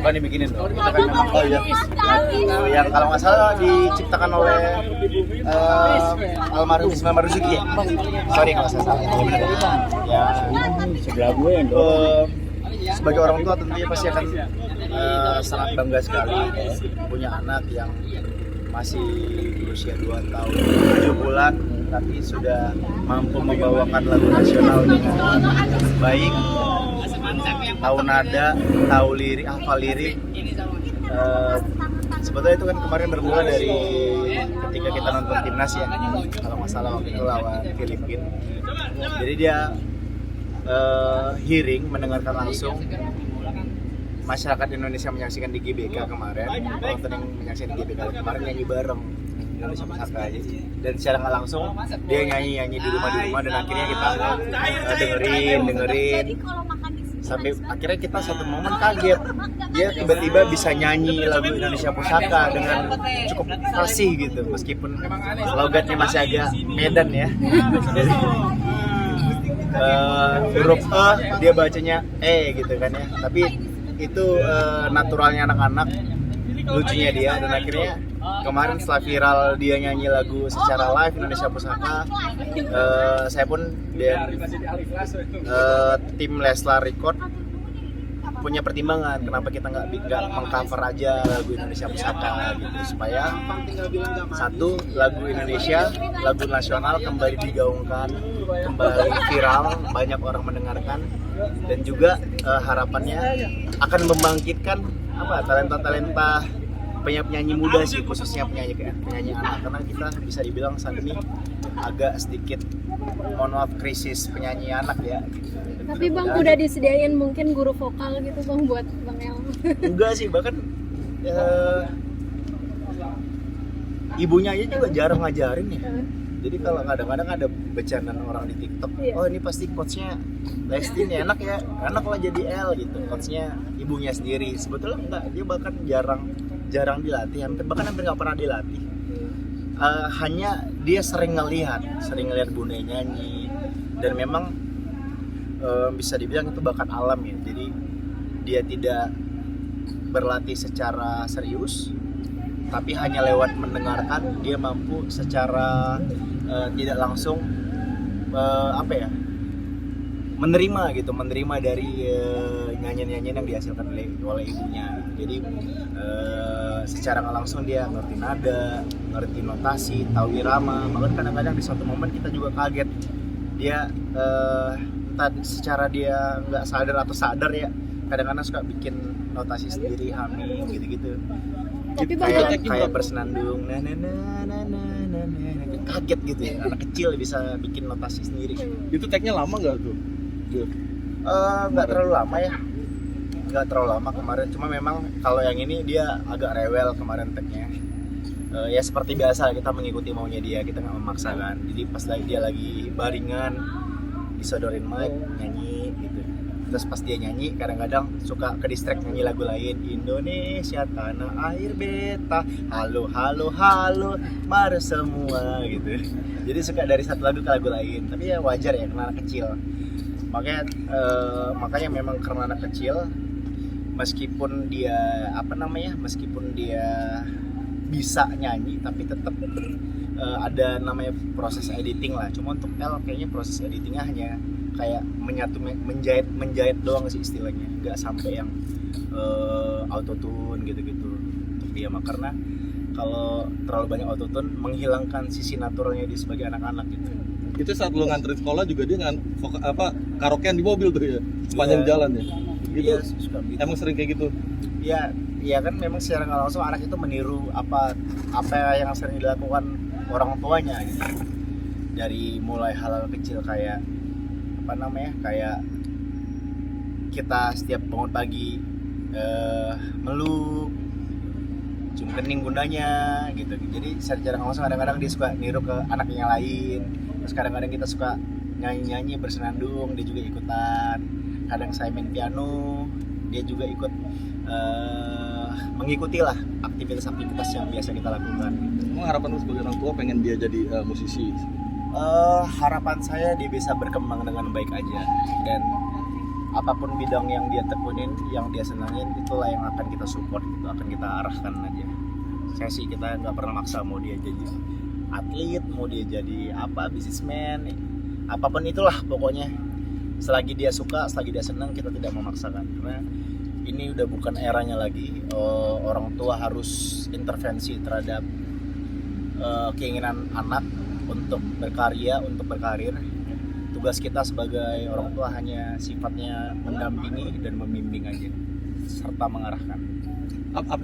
bukan dibikinin dong. Itu kan memang yang kalau nggak salah diciptakan oleh almarhum Ismail Marzuki ya. Sorry kalau saya salah. Ya sebelah gue dong. Sebagai orang tua tentunya pasti akan sangat bangga sekali punya anak yang masih berusia 2 tahun 7 bulan tapi sudah mampu membawakan lagu nasional dengan baik, tahu nada, tahu lirik, hafal lirik. Sebetulnya itu kan kemarin bermula dari ketika kita nonton timnas ya, kalau nggak salah waktu itu lawan Filipina. Jadi dia hearing, mendengarkan langsung masyarakat Indonesia menyaksikan di GBK kemarin, penonton yang menyaksikan di GBK kemarin nyanyi bareng Indonesia Pusaka aja. Dan secara nggak langsung dia nyanyi di rumah dan akhirnya kita dengerin sampai akhirnya kita satu momen kaget dia tiba-tiba bisa nyanyi lagu Indonesia Pusaka dengan cukup fasih gitu meskipun logatnya masih agak Medan ya. Huruf dia bacanya gitu kan ya, tapi itu naturalnya anak-anak, lucunya dia. Dan akhirnya kemarin setelah viral dia nyanyi lagu secara live Indonesia Pusaka, saya pun dan tim Leslar Record punya pertimbangan kenapa kita nggak mengcover aja lagu Indonesia Pusaka gitu, supaya satu, lagu Indonesia, lagu nasional kembali digaungkan, kembali viral, banyak orang mendengarkan, dan juga harapannya akan membangkitkan talenta-talenta penyanyi muda sih, khususnya penyanyi anak, karena kita bisa dibilang saat ini agak sedikit, mohon maaf, krisis penyanyi anak ya. Tapi Bang udah disediain mungkin guru vokal gitu Bang buat Bang El? Enggak sih, bahkan ibunya aja juga jarang ngajarin ya. Jadi kalau kadang-kadang ada bercandaan orang di TikTok, oh ini pasti coachnya Lesti nih, enak lah jadi L gitu. Coachnya ibunya sendiri. Sebetulnya enggak, dia bahkan jarang dilatih, bahkan hampir nggak pernah dilatih. Hanya dia sering ngelihat bunda nyanyi, dan memang bisa dibilang itu bakat alam ya. Jadi dia tidak berlatih secara serius, tapi hanya lewat mendengarkan dia mampu secara tidak langsung menerima dari nyanyian-nyanyian yang dihasilkan oleh ibunya. Jadi secara nggak langsung dia ngerti nada, ngerti notasi, tahu irama. Bahkan kadang-kadang di suatu momen kita juga kaget dia entah secara dia nggak sadar atau sadar ya, kadang-kadang suka bikin notasi sendiri, humming gitu-gitu. Tapi kayak bersenandung, kaget gitu ya, anak kecil bisa bikin notasi sendiri. Itu tag-nya lama nggak tuh? Nggak terlalu lama kemarin, cuma memang kalau yang ini dia agak rewel kemarin tag-nya. Ya seperti biasa kita mengikuti maunya dia, kita nggak memaksa kan. Jadi pas dia lagi baringan disodorin mic nyanyi gitu. Terus pas dia nyanyi kadang-kadang suka ke distract nyanyi lagu lain, Indonesia tanah air beta, halo mari semua gitu. Jadi suka dari satu lagu ke lagu lain. Tapi ya wajar ya karena anak kecil. Makanya memang karena anak kecil, meskipun dia bisa nyanyi, tapi tetap ada namanya proses editing lah. Cuma untuk L kayaknya proses editingnya hanya kayak menjahit doang sih istilahnya, nggak sampai yang autotune gitu-gitu untuk dia mah, karena kalau terlalu banyak autotune menghilangkan sisi naturalnya dia sebagai anak-anak gitu. Itu saat lu nganterin sekolah juga dia karaokean di mobil tuh ya sepanjang jalan ya gitu. Iya, suka gitu. Emang sering kayak gitu ya kan, memang secara nggak langsung anak itu meniru apa yang sering dilakukan orang tuanya gitu. Dari mulai hal-hal kecil kayak kayak kita setiap bangun pagi meluk, cium kening bundanya gitu. Jadi secara nggak langsung kadang-kadang dia suka niru ke anak yang lain. Terus kadang-kadang kita suka nyanyi bersenandung, dia juga ikutan. Kadang saya main piano, dia juga ikut mengikuti lah aktivitas yang biasa kita lakukan. Emang harapan lu sebagai orang tua pengen dia jadi musisi? Harapan saya dia bisa berkembang dengan baik aja, dan apapun bidang yang dia tekunin, yang dia senangin, itulah yang akan kita support, itu akan kita arahkan aja. Saya sih, kita nggak pernah maksa mau dia jadi atlet, mau dia jadi apa, businessman, apapun itulah pokoknya. Selagi dia suka, selagi dia senang, kita tidak memaksakan. Karena ini udah bukan eranya lagi orang tua harus intervensi terhadap keinginan anak untuk berkarya, untuk berkarir. Tugas kita sebagai orang tua hanya sifatnya mendampingi dan membimbing aja, serta mengarahkan. Update